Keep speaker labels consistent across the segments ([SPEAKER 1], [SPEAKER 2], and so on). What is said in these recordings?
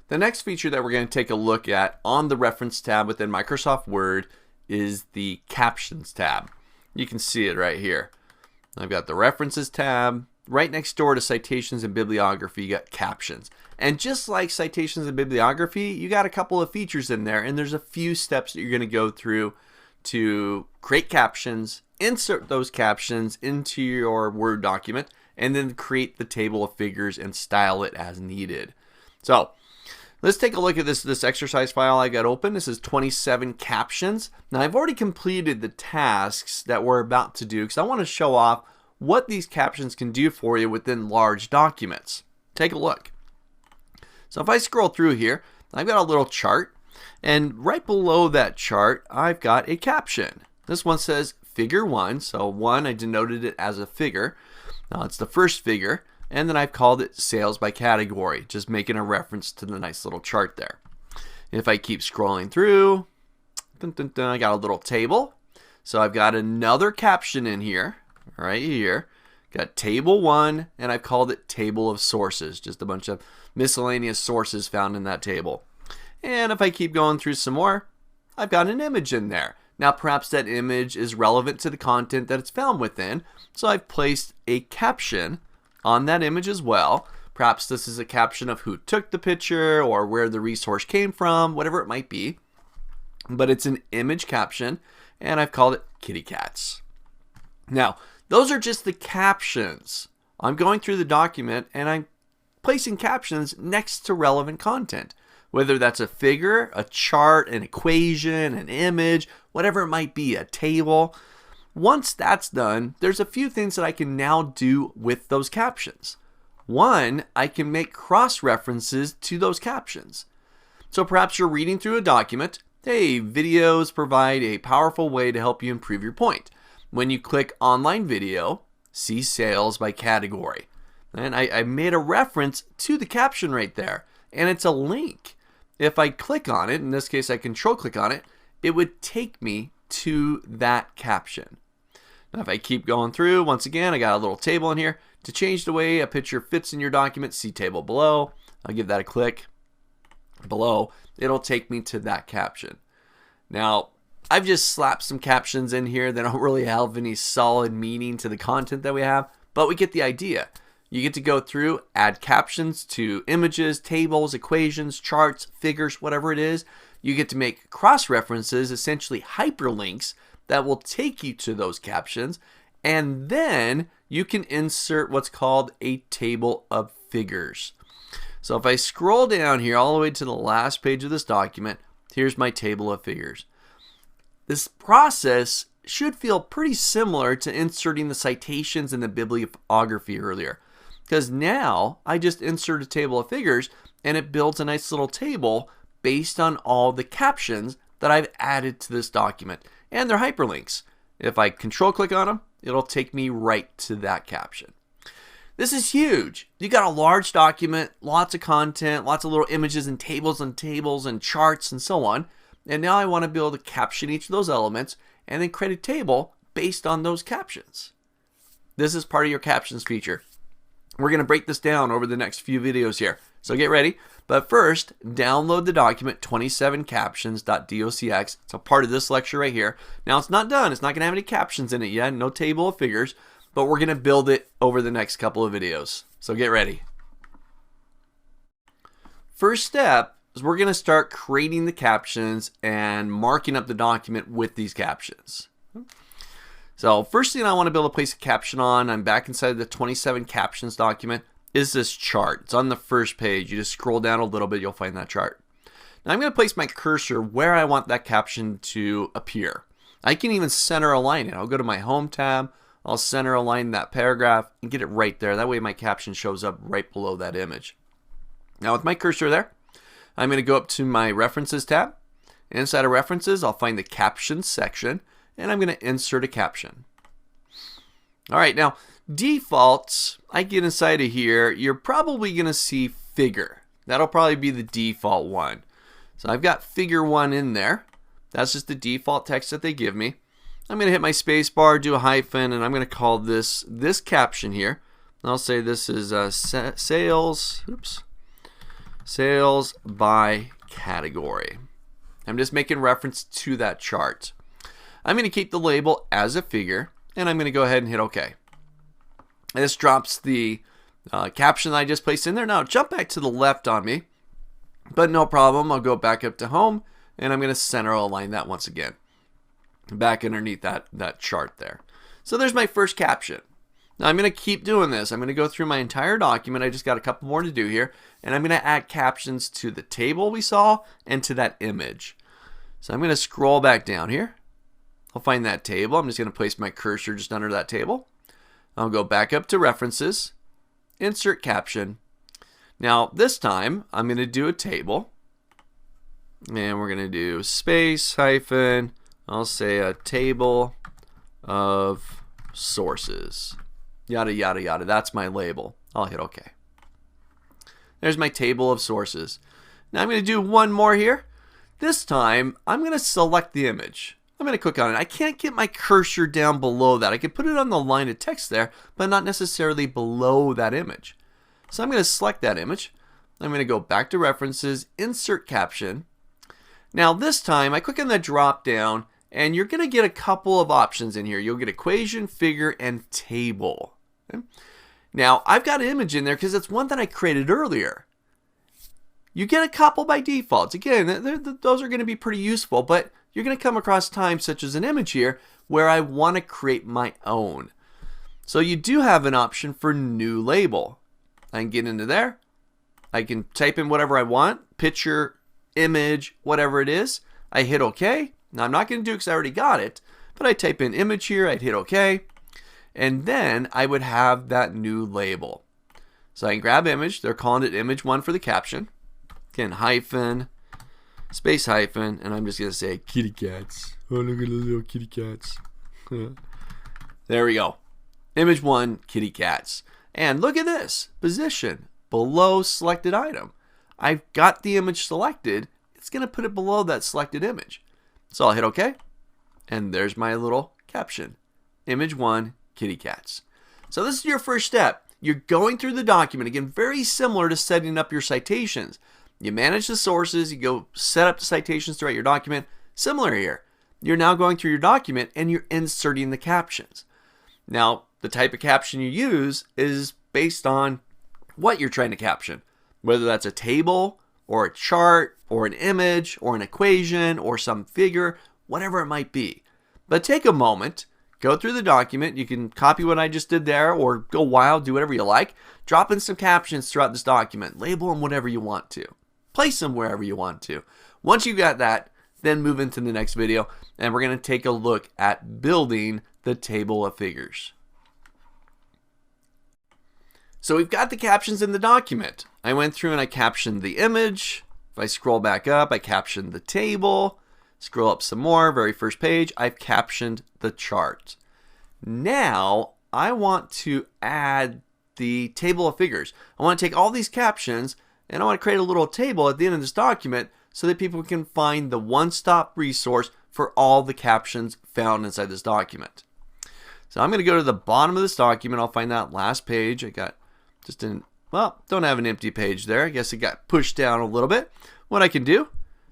[SPEAKER 1] The next feature that we're going to take a look at on the Reference tab within Microsoft Word is the Captions tab. You can see it right here. I've got the References tab. Right next door to Citations and Bibliography, you got Captions. And just like Citations and Bibliography, you got a couple of features in there, and there's a few steps that you're going to go through to create captions, insert those captions into your Word document, and then create the table of figures and style it as needed. So let's take a look at this exercise file I got open. This is 27 captions. Now I've already completed the tasks that we're about to do because I want to show off what these captions can do for you within large documents. Take a look. So if I scroll through here, I've got a little chart, and right below that chart I've got a caption. This one says figure 1, so 1, I denoted it as a figure. Now it's the first figure, and then I've called it sales by category, just making a reference to the nice little chart there. If I keep scrolling through, I got a little table. So I've got another caption in here, right here. Got table 1, and I've called it table of sources, just a bunch of miscellaneous sources found in that table. And if I keep going through some more, I've got an image in there. Now perhaps that image is relevant to the content that it's found within, so I've placed a caption on that image as well. Perhaps this is a caption of who took the picture or where the resource came from, whatever it might be. But it's an image caption, and I've called it kitty cats. Now, those are just the captions. I'm going through the document and I'm placing captions next to relevant content. Whether that's a figure, a chart, an equation, an image, whatever it might be, a table. Once that's done, there's a few things that I can now do with those captions. One, I can make cross-references to those captions. So perhaps you're reading through a document. Hey, videos provide a powerful way to help you improve your point. When you click online video, see sales by category. And I made a reference to the caption right there. And it's a link. If I click on it, in this case I control click on it, it would take me to that caption. Now if I keep going through, once again I got a little table in here. To change the way a picture fits in your document, see table below. I'll give that a click. Below, it'll take me to that caption. Now I've just slapped some captions in here that don't really have any solid meaning to the content that we have, but we get the idea. You get to go through, add captions to images, tables, equations, charts, figures, whatever it is. You get to make cross-references, essentially hyperlinks, that will take you to those captions. And then you can insert what's called a table of figures. So if I scroll down here all the way to the last page of this document, here's my table of figures. This process should feel pretty similar to inserting the citations and the bibliography earlier. Because now I just insert a table of figures and it builds a nice little table based on all the captions that I've added to this document. And they're hyperlinks. If I control click on them, it'll take me right to that caption. This is huge. You got a large document, lots of content, lots of little images and tables and charts and so on. And now I want to be able to caption each of those elements and then create a table based on those captions. This is part of your captions feature. We're going to break this down over the next few videos here. So get ready. But first, download the document 27captions.docx. It's a part of this lecture right here. Now it's not done. It's not going to have any captions in it yet. No table of figures. But we're going to build it over the next couple of videos. So get ready. First step is we're going to start creating the captions and marking up the document with these captions. So first thing I want to be able to place a caption on, I'm back inside the 27 captions document, is this chart. It's on the first page. You just scroll down a little bit, you'll find that chart. Now I'm going to place my cursor where I want that caption to appear. I can even center align it. I'll go to my home tab, I'll center align that paragraph and get it right there. That way my caption shows up right below that image. Now with my cursor there, I'm going to go up to my References tab. Inside of References, I'll find the Captions section, and I'm going to insert a caption. All right, now defaults, I get inside of here, you're probably going to see figure. That'll probably be the default one. So I've got figure 1 in there. That's just the default text that they give me. I'm going to hit my space bar, do a hyphen, and I'm going to call this caption here. I'll say this is sales Sales by category. I'm just making reference to that chart. I'm going to keep the label as a figure, and I'm going to go ahead and hit OK. And this drops the caption that I just placed in there. Now jump back to the left on me, but no problem. I'll go back up to home, and I'm going to center align that once again, back underneath that chart there. So there's my first caption. Now I'm going to keep doing this. I'm going to go through my entire document. I just got a couple more to do here, and I'm going to add captions to the table we saw and to that image. So I'm going to scroll back down here. I'll find that table. I'm just going to place my cursor just under that table. I'll go back up to references, insert caption. Now this time I'm going to do a table, and we're going to do space hyphen, I'll say a table of sources, yada yada yada. That's my label. I'll hit OK. There's my table of sources. Now I'm going to do one more here. This time I'm going to select the image. I'm going to click on it. I can't get my cursor down below that. I can put it on the line of text there, but not necessarily below that image. So I'm going to select that image. I'm going to go back to references, insert caption. Now this time I click on the drop down, and you're going to get a couple of options in here. You'll get equation, figure, and table. Okay? Now I've got an image in there because it's one that I created earlier. You get a couple by default. Again, those are going to be pretty useful, but you're going to come across times such as an image here where I want to create my own. So you do have an option for new label. I can get into there. I can type in whatever I want, picture, image, whatever it is. I hit OK. Now I'm not going to do it because I already got it, but I type in image here, I'd hit OK, and then I would have that new label. So I can grab image. They're calling it image 1 for the caption. Again, hyphen, space hyphen, and I'm just going to say kitty cats. Oh, look at the little kitty cats. There we go. Image 1, kitty cats. And look at this. Position below selected item. I've got the image selected. It's going to put it below that selected image. So I'll hit OK. And there's my little caption. Image 1, kitty cats. So this is your first step. You're going through the document. Again, very similar to setting up your citations. You manage the sources, you go set up the citations throughout your document. Similar here. You're now going through your document and you're inserting the captions. Now, the type of caption you use is based on what you're trying to caption. Whether that's a table or a chart or an image or an equation or some figure, whatever it might be. But take a moment, go through the document. You can copy what I just did there or go wild, do whatever you like. Drop in some captions throughout this document. Label them whatever you want to. Place them wherever you want to. Once you got that, then move into the next video, and we're going to take a look at building the table of figures. So we've got the captions in the document. I went through and I captioned the image. If I scroll back up, I captioned the table. Scroll up some more, very first page, I've captioned the chart. Now I want to add the table of figures. I want to take all these captions and I want to create a little table at the end of this document so that people can find the one-stop resource for all the captions found inside this document. So I'm going to go to the bottom of this document. I'll find that last page. I got just in, well, don't have an empty page there. I guess it got pushed down a little bit. What I can do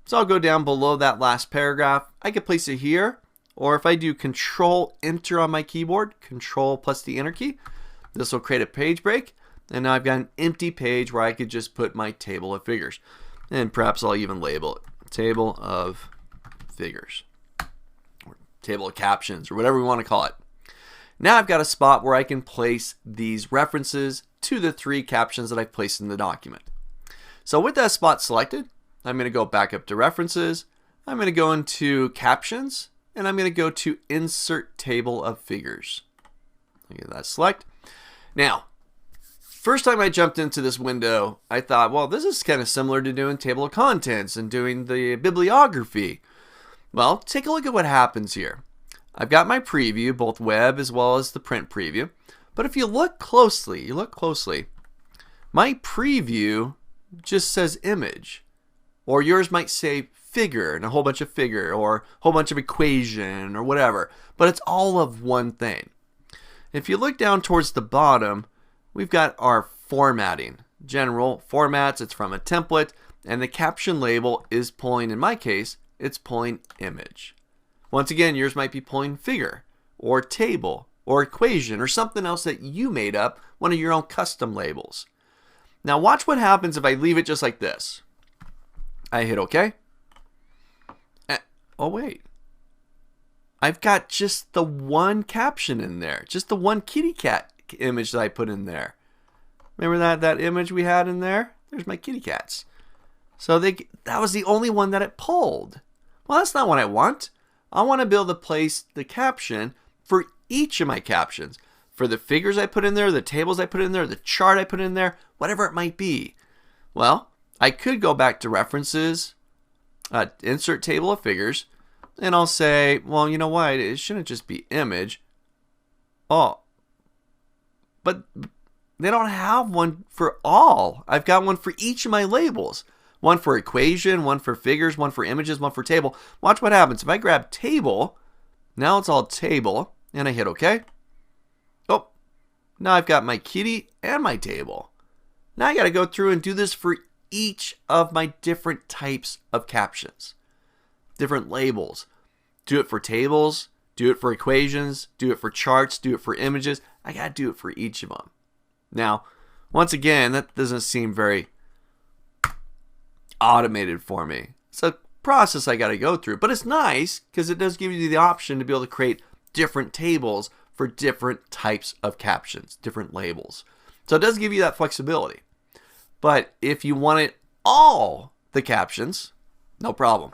[SPEAKER 1] is I'll go down below that last paragraph. I can place it here, or if I do Control Enter on my keyboard, Control plus the Enter key, this will create a page break. And now I've got an empty page where I could just put my table of figures. And perhaps I'll even label it table of figures, or table of captions, or whatever we want to call it. Now I've got a spot where I can place these references to the 3 captions that I've placed in the document. So with that spot selected, I'm going to go back up to references. I'm going to go into captions, and I'm going to go to insert table of figures. Get that select. Now, first time I jumped into this window, I thought, well, this is kind of similar to doing table of contents and doing the bibliography. Well, take a look at what happens here. I've got my preview, both web as well as the print preview. But if you look closely, my preview just says image. Or yours might say figure and a whole bunch of figure or a whole bunch of equation or whatever. But it's all of one thing. If you look down towards the bottom, we've got our formatting. general formats. It's from a template, and the caption label is pulling, in my case, it's pulling image. Once again, yours might be pulling figure or table or equation or something else that you made up, one of your own custom labels. Now watch what happens if I leave it just like this. I hit OK. Oh wait. I've got just the one caption in there. Just the one kitty cat image that I put in there. Remember that image we had in there? There's my kitty cats. So that was the only one that it pulled. Well, that's not what I want. I want to be able to place the caption for each of my captions. For the figures I put in there, the tables I put in there, the chart I put in there, whatever it might be. Well, I could go back to references, insert table of figures, and I'll say, well, you know what? It shouldn't just be image. Oh, but they don't have one for all. I've got one for each of my labels. One for equation, one for figures, one for images, one for table. Watch what happens. If I grab table, now it's all table, and I hit OK. Oh, now I've got my kitty and my table. Now I got to go through and do this for each of my different types of captions. Different labels. Do it for tables, do it for equations, do it for charts, do it for images. I got to do it for each of them. Now, once again, that doesn't seem very automated for me. It's a process I got to go through, but it's nice because it does give you the option to be able to create different tables for different types of captions, different labels. So it does give you that flexibility. But if you want it all the captions, no problem.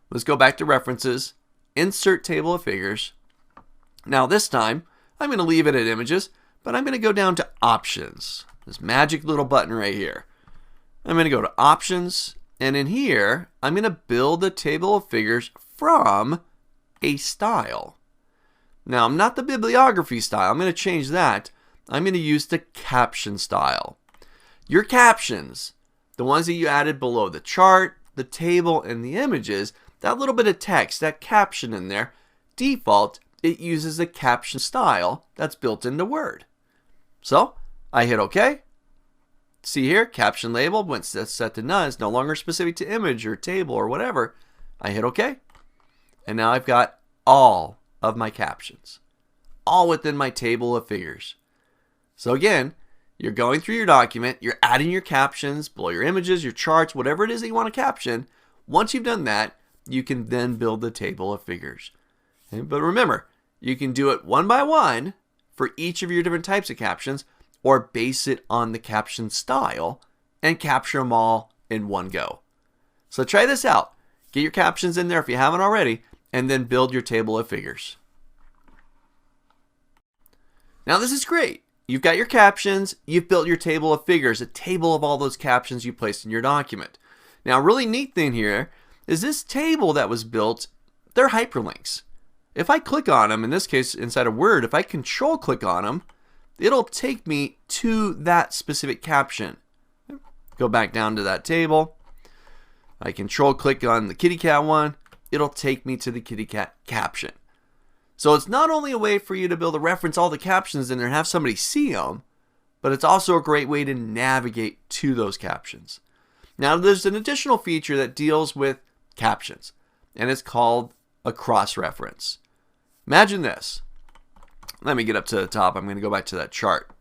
[SPEAKER 1] Let's go back to references, insert table of figures. Now this time, I'm going to leave it at images, but I'm going to go down to options. This magic little button right here. I'm going to go to options, and in here, I'm going to build a table of figures from a style. Now, I'm not the bibliography style. I'm going to change that. I'm going to use the caption style. Your captions, the ones that you added below the chart, the table, and the images, that little bit of text, that caption in there, default, it uses the caption style that's built into Word. So, I hit OK. See here, caption label, when it's set to none, it's no longer specific to image or table or whatever. I hit OK. And now I've got all of my captions, all within my table of figures. So again, you're going through your document, you're adding your captions below your images, your charts, whatever it is that you want to caption. Once you've done that, you can then build the table of figures. Okay? But remember, you can do it one by one for each of your different types of captions, or base it on the caption style and capture them all in one go. So try this out. Get your captions in there if you haven't already, and then build your table of figures. Now this is great. You've got your captions, you've built your table of figures, a table of all those captions you placed in your document. Now a really neat thing here is this table that was built, they're hyperlinks. If I click on them, in this case inside of Word, if I control click on them, it'll take me to that specific caption. Go back down to that table. I control click on the kitty cat one. It'll take me to the kitty cat caption. So it's not only a way for you to be able to reference all the captions in there and have somebody see them, but it's also a great way to navigate to those captions. Now there's an additional feature that deals with captions, and it's called a cross-reference. Imagine this. Let me get up to the top. I'm going to go back to that chart.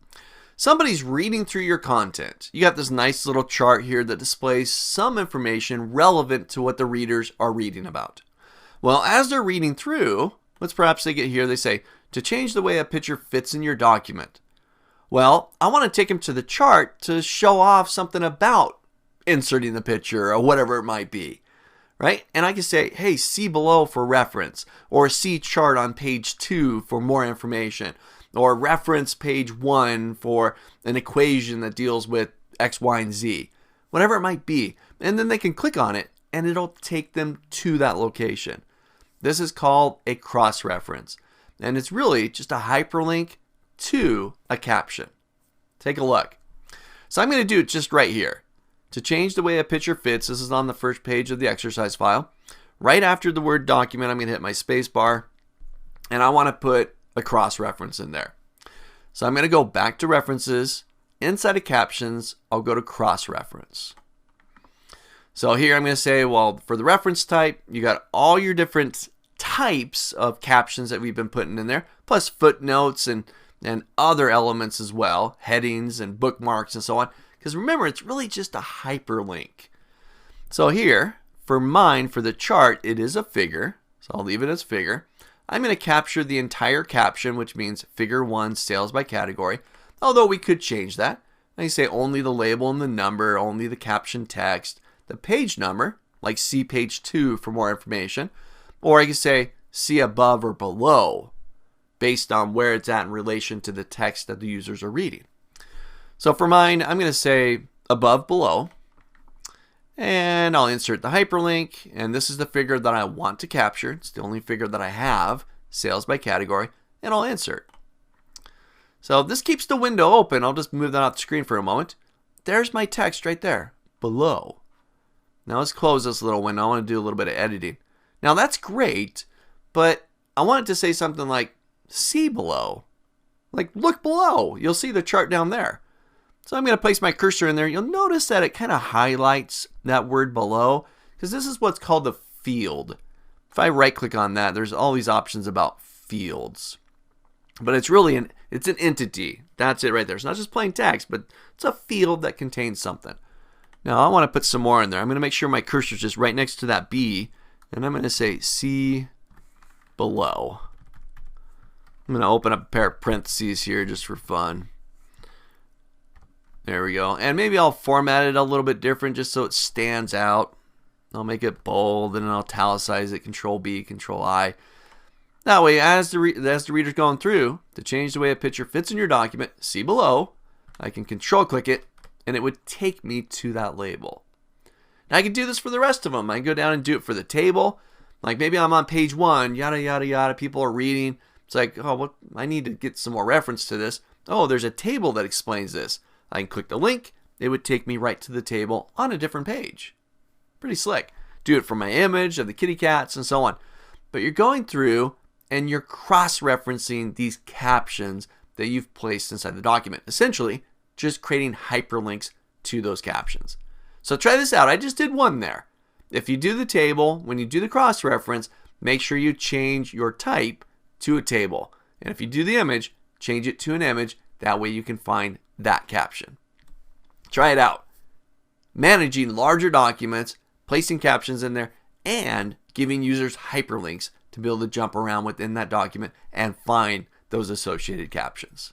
[SPEAKER 1] Somebody's reading through your content. You got this nice little chart here that displays some information relevant to what the readers are reading about. Well, as they're reading through, let's perhaps they get here, they say, to change the way a picture fits in your document. Well, I want to take them to the chart to show off something about inserting the picture or whatever it might be. Right? And I can say, hey, see below for reference, or see chart on page 2 for more information, or reference page 1 for an equation that deals with X, Y, and Z, whatever it might be. And then they can click on it and it'll take them to that location. This is called a cross-reference, and it's really just a hyperlink to a caption. Take a look. So I'm going to do it just right here. To change the way a picture fits, this is on the first page of the exercise file. Right after the word document, I'm going to hit my space bar, and I want to put a cross-reference in there. So I'm going to go back to references, inside of captions, I'll go to cross-reference. So here I'm going to say, well, for the reference type, you got all your different types of captions that we've been putting in there, plus footnotes and other elements as well, headings and bookmarks and so on. Because remember, it's really just a hyperlink. So here, for mine, for the chart, it is a figure. So I'll leave it as figure. I'm going to capture the entire caption, which means figure 1 sales by category. Although we could change that. I can say only the label and the number, only the caption text, the page number, like see page 2 for more information. Or I can say see above or below, based on where it's at in relation to the text that the users are reading. So for mine, I'm going to say above, below. And I'll insert the hyperlink. And this is the figure that I want to capture. It's the only figure that I have, sales by category. And I'll insert. So this keeps the window open. I'll just move that off the screen for a moment. There's my text right there, below. Now let's close this little window. I want to do a little bit of editing. Now that's great, but I want it to say something like see below. Like look below. You'll see the chart down there. So I'm going to place my cursor in there. You'll notice that it kind of highlights that word below because this is what's called the field. If I right click on that, there's all these options about fields. But it's really it's an entity. That's it right there. It's not just plain text, but it's a field that contains something. Now I want to put some more in there. I'm going to make sure my cursor is just right next to that B. And I'm going to say see below. I'm going to open up a pair of parentheses here just for fun. There we go. And maybe I'll format it a little bit different just so it stands out. I'll make it bold and I'll italicize it, Control B, Control I. That way, as the reader's going through, to change the way a picture fits in your document, see below, I can Control click it and it would take me to that label. Now I can do this for the rest of them. I can go down and do it for the table. Like maybe I'm on page 1, yada, yada, yada. People are reading. It's like, oh, well, I need to get some more reference to this. Oh, there's a table that explains this. I can click the link. It would take me right to the table on a different page. Pretty slick. Do it for my image of the kitty cats and so on. But you're going through and you're cross-referencing these captions that you've placed inside the document. Essentially, just creating hyperlinks to those captions. So try this out. I just did one there. If you do the table, when you do the cross-reference, make sure you change your type to a table. And if you do the image, change it to an image. That way you can find that caption. Try it out. Managing larger documents, placing captions in there, and giving users hyperlinks to be able to jump around within that document and find those associated captions.